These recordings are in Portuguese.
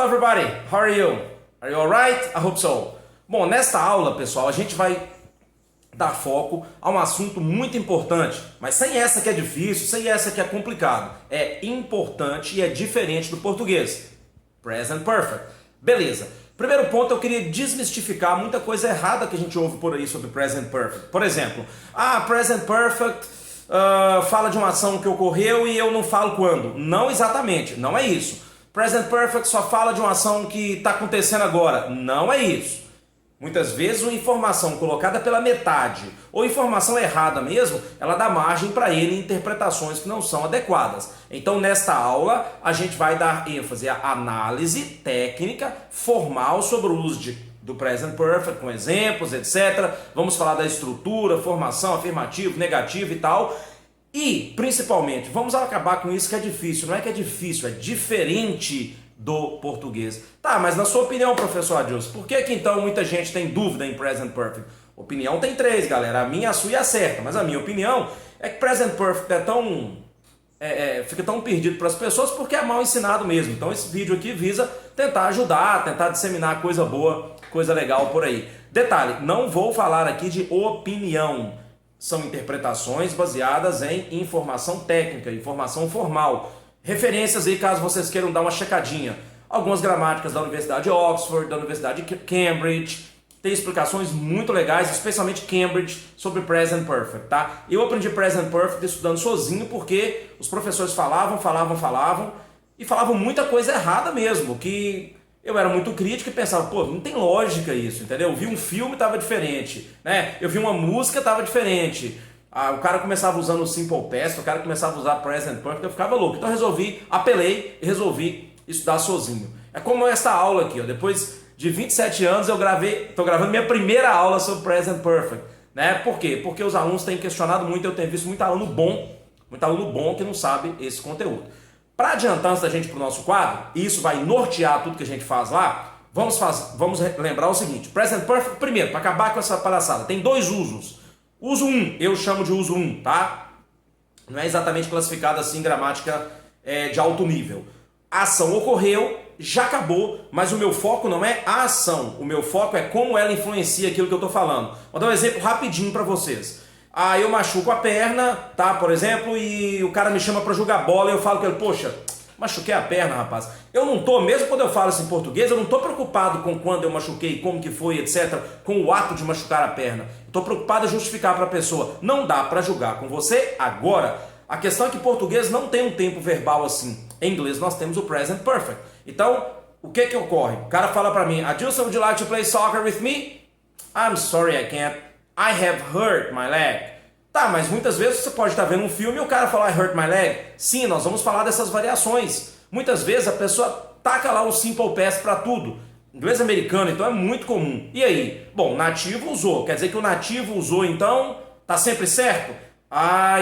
Hello everybody, how are you? Are you alright? I hope so. Bom, nesta aula, pessoal, a gente vai dar foco a um assunto muito importante, mas sem essa que é difícil, sem essa que é complicado. É importante e é diferente do português. Present Perfect. Beleza. Primeiro ponto, eu queria desmistificar muita coisa errada que a gente ouve por aí sobre Present Perfect. Por exemplo, Present Perfect fala de uma ação que ocorreu e eu não falo quando. Não exatamente, não é isso. Present Perfect só fala de uma ação que está acontecendo agora. Não é isso. Muitas vezes uma informação colocada pela metade ou informação errada mesmo, ela dá margem para ele interpretações que não são adequadas. Então nesta aula a gente vai dar ênfase à análise técnica formal sobre o uso do Present Perfect, com exemplos, etc. Vamos falar da estrutura, formação, afirmativo, negativo e tal. E, principalmente, vamos acabar com isso que é difícil. Não é que é difícil, é diferente do português. Tá, mas na sua opinião, professor Adilson, por que então muita gente tem dúvida em Present Perfect? Opinião tem três, galera. A minha, a sua e a certa. Mas a minha opinião é que Present Perfect é tão... fica tão perdido para as pessoas porque é mal ensinado mesmo. Então esse vídeo aqui visa tentar ajudar, tentar disseminar coisa boa, coisa legal por aí. Detalhe, não vou falar aqui de opinião. São interpretações baseadas em informação técnica, informação formal. Referências aí caso vocês queiram dar uma checadinha. Algumas gramáticas da Universidade de Oxford, da Universidade de Cambridge. Tem explicações muito legais, especialmente Cambridge, sobre Present Perfect, tá? Eu aprendi Present Perfect estudando sozinho porque os professores falavam e falavam muita coisa errada mesmo, que eu era muito crítico e pensava, pô, não tem lógica isso, entendeu? Eu vi um filme e estava diferente, né? Eu vi uma música e estava diferente. O cara começava usando o Simple Past, o cara começava a usar Present Perfect, eu ficava louco. Então eu apelei e resolvi estudar sozinho. É como esta aula aqui, ó. Depois de 27 anos eu estou gravando minha primeira aula sobre Present Perfect, né? Por quê? Porque os alunos têm questionado muito, eu tenho visto muito aluno bom que não sabe esse conteúdo. Para adiantar antes da gente ir para o nosso quadro, e isso vai nortear tudo que a gente faz lá, vamos lembrar o seguinte, Present Perfect, primeiro, para acabar com essa palhaçada, tem dois usos. Uso 1, eu chamo de uso 1, tá? Não é exatamente classificado assim em gramática de alto nível. A ação ocorreu, já acabou, mas o meu foco não é a ação. O meu foco é como ela influencia aquilo que eu estou falando. Vou dar um exemplo rapidinho para vocês. Eu machuco a perna, tá? Por exemplo, e o cara me chama para jogar bola e eu falo com ele, poxa, machuquei a perna, rapaz. Eu não tô, mesmo quando eu falo isso em português, eu não tô preocupado com quando eu machuquei, como que foi, etc. Com o ato de machucar a perna. Eu tô preocupado em justificar para a pessoa. Não dá para jogar com você agora. A questão é que em português não tem um tempo verbal assim. Em inglês nós temos o Present Perfect. Então, o que ocorre? O cara fala para mim, Adilson, would you like to play soccer with me? I'm sorry, I can't. I have hurt my leg. Tá, mas muitas vezes você pode estar vendo um filme e o cara fala I hurt my leg. Sim, nós vamos falar dessas variações. Muitas vezes a pessoa taca lá o Simple Past para tudo. Inglês americano, então é muito comum. E aí? Bom, nativo usou. Quer dizer que o nativo usou, então, tá sempre certo?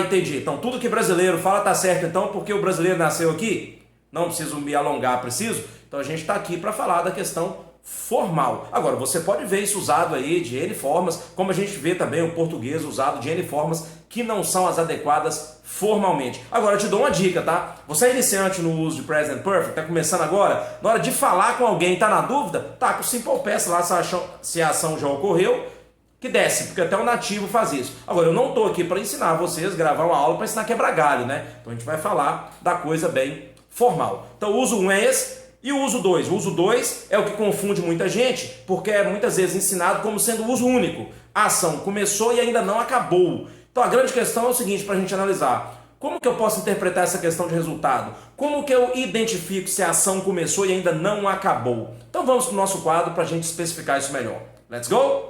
Entendi. Então tudo que brasileiro fala tá certo, então, porque o brasileiro nasceu aqui? Não preciso me alongar, preciso? Então a gente está aqui para falar da questão formal. Agora, você pode ver isso usado aí de N formas, como a gente vê também o português usado de N formas que não são as adequadas formalmente. Agora, eu te dou uma dica, tá? Você é iniciante no uso de Present Perfect, tá começando agora, na hora de falar com alguém, tá na dúvida? Tá com o Simple Past lá se a ação já ocorreu, que desce, porque até o nativo faz isso. Agora, eu não tô aqui para ensinar vocês, gravar uma aula para ensinar quebrar galho, né? Então a gente vai falar da coisa bem formal. Então o uso 1 é esse. E o uso 2? O uso 2 é o que confunde muita gente, porque é muitas vezes ensinado como sendo o uso único. A ação começou e ainda não acabou. Então a grande questão é o seguinte para a gente analisar. Como que eu posso interpretar essa questão de resultado? Como que eu identifico se a ação começou e ainda não acabou? Então vamos para o nosso quadro para a gente especificar isso melhor. Let's go?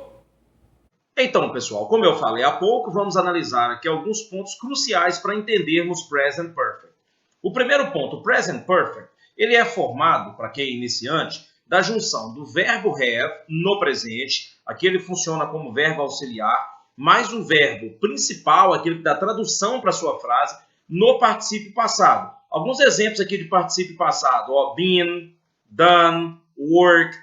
Então, pessoal, como eu falei há pouco, vamos analisar aqui alguns pontos cruciais para entendermos Present Perfect. O primeiro ponto, o Present Perfect, ele é formado, para quem é iniciante, da junção do verbo have no presente, aqui ele funciona como verbo auxiliar, mais o verbo principal, aquele que dá tradução para a sua frase, no particípio passado. Alguns exemplos aqui de particípio passado, been, done, worked,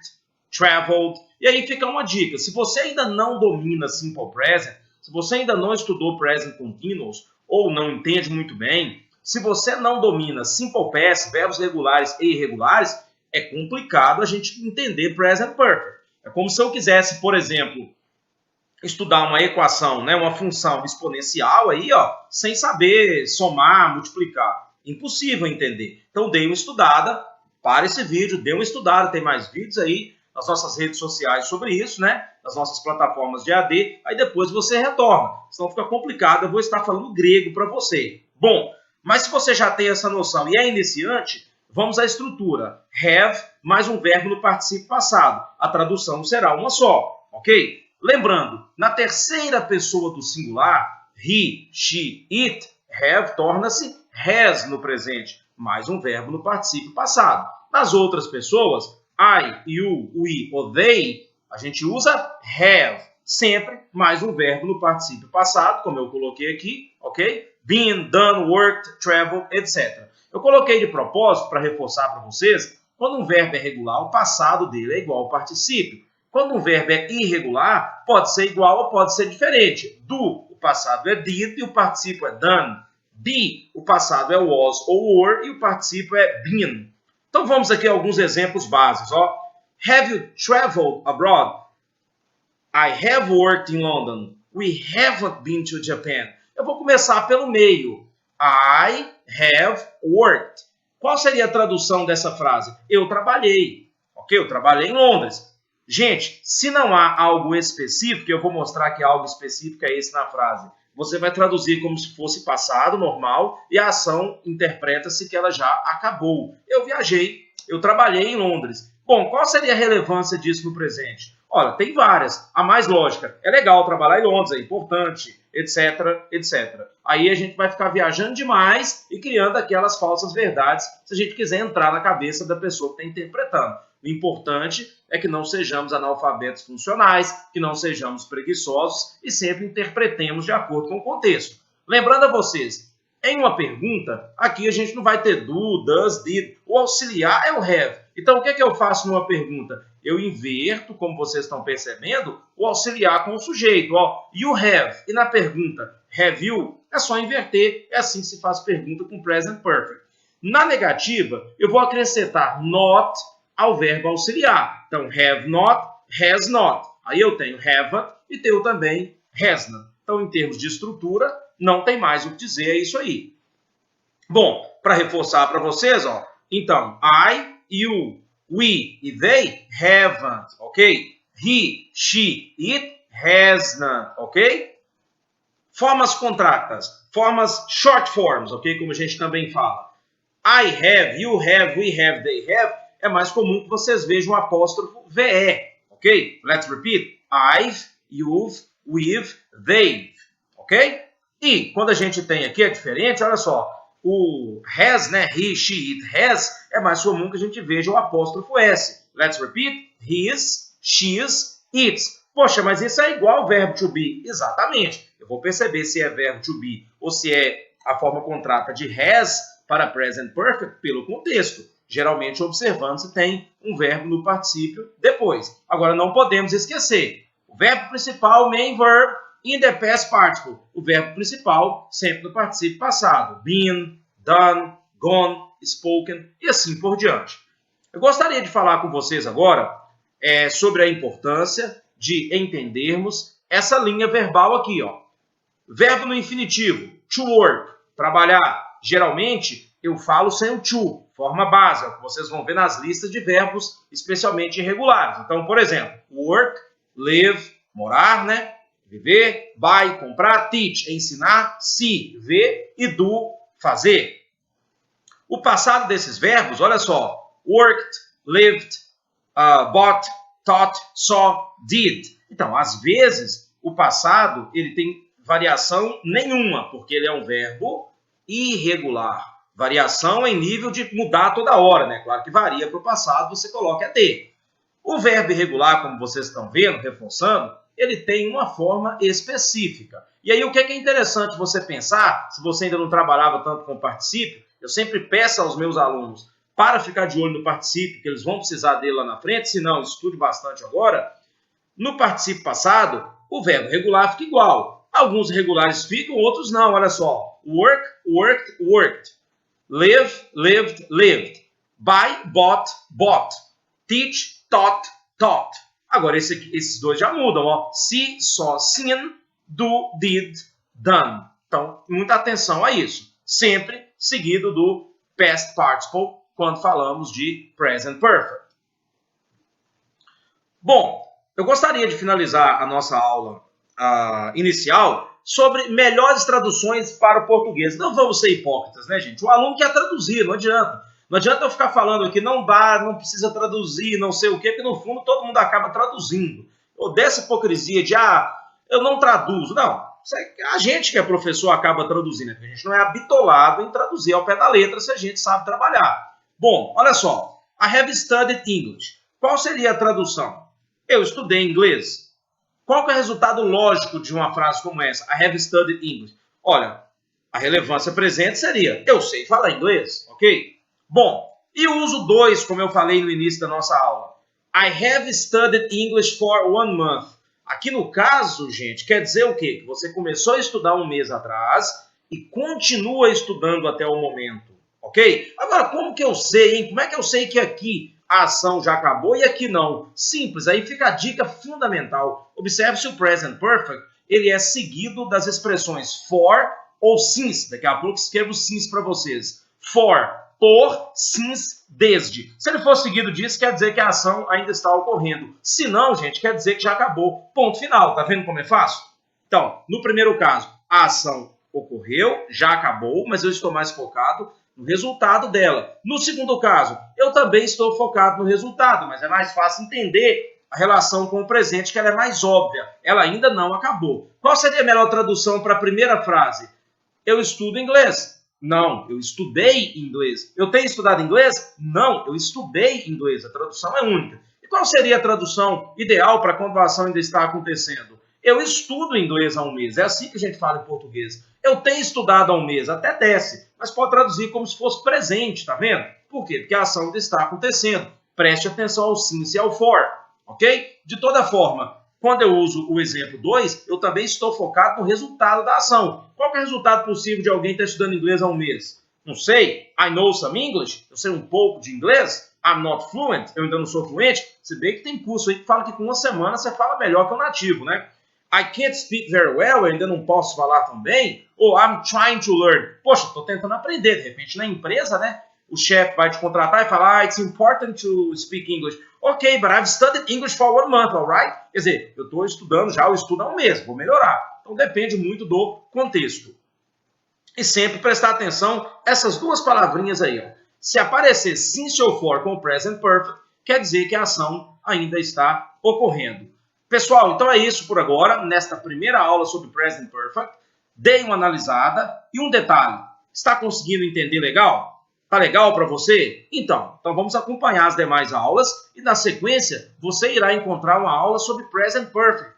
traveled. E aí fica uma dica, se você ainda não domina Simple Present, se você ainda não estudou Present Continuous, ou não entende muito bem, se você não domina Simple Past, verbos regulares e irregulares, é complicado a gente entender present perfect. É como se eu quisesse, por exemplo, estudar uma equação, né, uma função exponencial aí, ó, sem saber somar, multiplicar. Impossível entender. Então dei uma estudada, para esse vídeo, dê uma estudada, tem mais vídeos aí nas nossas redes sociais sobre isso, né, nas nossas plataformas de AD, aí depois você retorna. Senão fica complicado, eu vou estar falando grego para você. Bom, mas se você já tem essa noção e é iniciante, vamos à estrutura. Have mais um verbo no particípio passado. A tradução será uma só, ok? Lembrando, na terceira pessoa do singular, he, she, it, have torna-se has no presente, mais um verbo no particípio passado. Nas outras pessoas, I, you, we ou they, a gente usa have, sempre mais um verbo no particípio passado, como eu coloquei aqui, ok? Been, done, worked, traveled, etc. Eu coloquei de propósito para reforçar para vocês, quando um verbo é regular, o passado dele é igual ao particípio. Quando um verbo é irregular, pode ser igual ou pode ser diferente. Do, o passado é did e o particípio é done. Be, o passado é was ou were e o particípio é been. Então vamos aqui a alguns exemplos básicos. Ó. Have you traveled abroad? I have worked in London. We haven't been to Japan. Eu vou começar pelo meio. I have worked. Qual seria a tradução dessa frase? Eu trabalhei. Ok? Eu trabalhei em Londres. Gente, se não há algo específico, eu vou mostrar que algo específico é esse na frase. Você vai traduzir como se fosse passado, normal, e a ação interpreta-se que ela já acabou. Eu viajei, eu trabalhei em Londres. Bom, qual seria a relevância disso no presente? Olha, tem várias. A mais lógica, é legal trabalhar em Londres, é importante, etc, etc. Aí a gente vai ficar viajando demais e criando aquelas falsas verdades, se a gente quiser entrar na cabeça da pessoa que está interpretando. O importante é que não sejamos analfabetos funcionais, que não sejamos preguiçosos e sempre interpretemos de acordo com o contexto. Lembrando a vocês, em uma pergunta, aqui a gente não vai ter do, does, did. O auxiliar é o have. Então, o que é que eu faço numa pergunta? Eu inverto, como vocês estão percebendo, o auxiliar com o sujeito. Ó, you have. E na pergunta, have you? É só inverter. É assim que se faz pergunta com present perfect. Na negativa, eu vou acrescentar not ao verbo auxiliar. Então, have not, has not. Aí eu tenho haven't e tenho também hasn't. Então, em termos de estrutura, não tem mais o que dizer, é isso aí. Bom, para reforçar para vocês, ó, então, I, you, we e they haven't, ok? He, she, it hasn't, ok? Formas contractas, formas short forms, ok? Como a gente também fala. I have, you have, we have, they have. É mais comum que vocês vejam o apóstrofo VE, ok? Let's repeat. I've, you've, we've, they've, ok? E quando a gente tem aqui é diferente, olha só, o has, né? He, she, it has, é mais comum que a gente veja o apóstrofo S. Let's repeat. His, she's, its. Poxa, mas isso é igual ao verbo to be. Exatamente. Eu vou perceber se é verbo to be ou se é a forma contrata de has para present perfect pelo contexto. Geralmente observando se tem um verbo no particípio depois. Agora não podemos esquecer. O verbo principal, main verb, in the past participle. O verbo principal sempre no particípio passado. Been, done, gone, spoken e assim por diante. Eu gostaria de falar com vocês agora sobre a importância de entendermos essa linha verbal aqui. Ó. Verbo no infinitivo, to work, trabalhar. Geralmente eu falo sem o to, forma base, é o que vocês vão ver nas listas de verbos, especialmente irregulares. Então, por exemplo, work, live, morar, né? Viver, buy, comprar, teach, ensinar, see, ver e do, fazer. O passado desses verbos, olha só, worked, lived, bought, taught, saw, did. Então, às vezes, o passado ele tem variação nenhuma, porque ele é um verbo irregular. Variação em nível de mudar toda hora, né? Claro que varia para o passado, você coloca ED. O verbo irregular, como vocês estão vendo, reforçando, ele tem uma forma específica. E aí o que é interessante você pensar, se você ainda não trabalhava tanto com o particípio, eu sempre peço aos meus alunos para ficar de olho no particípio, que eles vão precisar dele lá na frente, se não, estude bastante agora. No particípio passado, o verbo regular fica igual. Alguns regulares ficam, outros não, olha só. Work, worked, worked. Live, lived, lived. Buy, bought, bought. Teach, taught, taught. Agora, esses dois já mudam, ó. See, saw, seen, do, did, done. Então, muita atenção a isso. Sempre seguido do past participle quando falamos de present perfect. Bom, eu gostaria de finalizar a nossa aula inicial sobre melhores traduções para o português. Não vamos ser hipócritas, né, gente? O aluno quer traduzir, não adianta. Não adianta eu ficar falando aqui, não dá, não precisa traduzir, não sei o quê, porque no fundo todo mundo acaba traduzindo. Ou dessa hipocrisia de, eu não traduzo. Não, a gente que é professor acaba traduzindo, a gente não é habitolado em traduzir ao pé da letra se a gente sabe trabalhar. Bom, olha só, I have studied English. Qual seria a tradução? Eu estudei inglês. Qual que é o resultado lógico de uma frase como essa? I have studied English. Olha, a relevância presente seria, eu sei falar inglês, ok? Bom, e o uso 2, como eu falei no início da nossa aula. I have studied English for 1 month. Aqui no caso, gente, quer dizer o quê? Que você começou a estudar um mês atrás e continua estudando até o momento, ok? Agora, como que eu sei, hein? Como é que eu sei que aqui a ação já acabou e aqui não? Simples, aí fica a dica fundamental. Observe se o present perfect ele é seguido das expressões for ou since. Daqui a pouco escrevo since para vocês. For, por, since, desde. Se ele for seguido disso, quer dizer que a ação ainda está ocorrendo. Se não, gente, quer dizer que já acabou. Ponto final. Tá vendo como é fácil? Então, no primeiro caso, a ação ocorreu, já acabou, mas eu estou mais focado no resultado dela. No segundo caso, eu também estou focado no resultado, mas é mais fácil entender a relação com o presente, que ela é mais óbvia. Ela ainda não acabou. Qual seria a melhor tradução para a primeira frase? Eu estudo inglês. Não, eu estudei inglês. Eu tenho estudado inglês? Não, eu estudei inglês. A tradução é única. E qual seria a tradução ideal para quando a ação ainda está acontecendo? Eu estudo inglês há 1 mês. É assim que a gente fala em português. Eu tenho estudado há 1 mês. Até desce. Mas pode traduzir como se fosse presente, tá vendo? Por quê? Porque a ação ainda está acontecendo. Preste atenção ao since e ao for. Ok? De toda forma, quando eu uso o exemplo 2, eu também estou focado no resultado da ação. Qual que é o resultado possível de alguém estar estudando inglês há 1 mês? Não sei. I know some English. Eu sei um pouco de inglês. I'm not fluent. Eu ainda não sou fluente. Se bem que tem curso aí que fala que com 1 semana você fala melhor que o nativo, né? I can't speak very well. Eu ainda não posso falar tão bem. Ou I'm trying to learn. Poxa, estou tentando aprender. De repente, na empresa, né? O chefe vai te contratar e falar, it's important to speak English. Ok, but I've studied English for 1 month, alright? Quer dizer, eu estou estudando já, eu estudo há 1 mês, vou melhorar. Então depende muito do contexto. E sempre prestar atenção essas 2 palavrinhas aí, ó. Se aparecer since ou for com o present perfect, quer dizer que a ação ainda está ocorrendo. Pessoal, então é isso por agora, nesta primeira aula sobre present perfect. Dei uma analisada e um detalhe, está conseguindo entender legal? Tá legal para você? Então vamos acompanhar as demais aulas e na sequência você irá encontrar uma aula sobre Present Perfect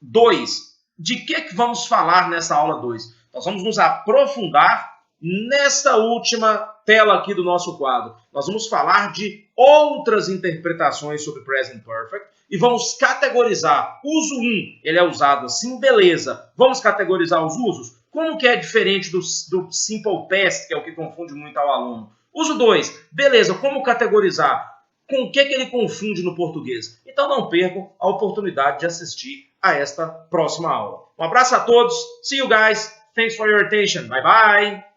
2. De que vamos falar nessa aula 2? Nós vamos nos aprofundar nesta última tela aqui do nosso quadro. Nós vamos falar de outras interpretações sobre Present Perfect e vamos categorizar. Uso 1, ele é usado assim, beleza. Vamos categorizar os usos? Como que é diferente do Simple Past, que é o que confunde muito ao aluno? Uso 2, beleza, como categorizar? Com o que ele confunde no português? Então não percam a oportunidade de assistir a esta próxima aula. Um abraço a todos, see you guys, thanks for your attention, bye bye!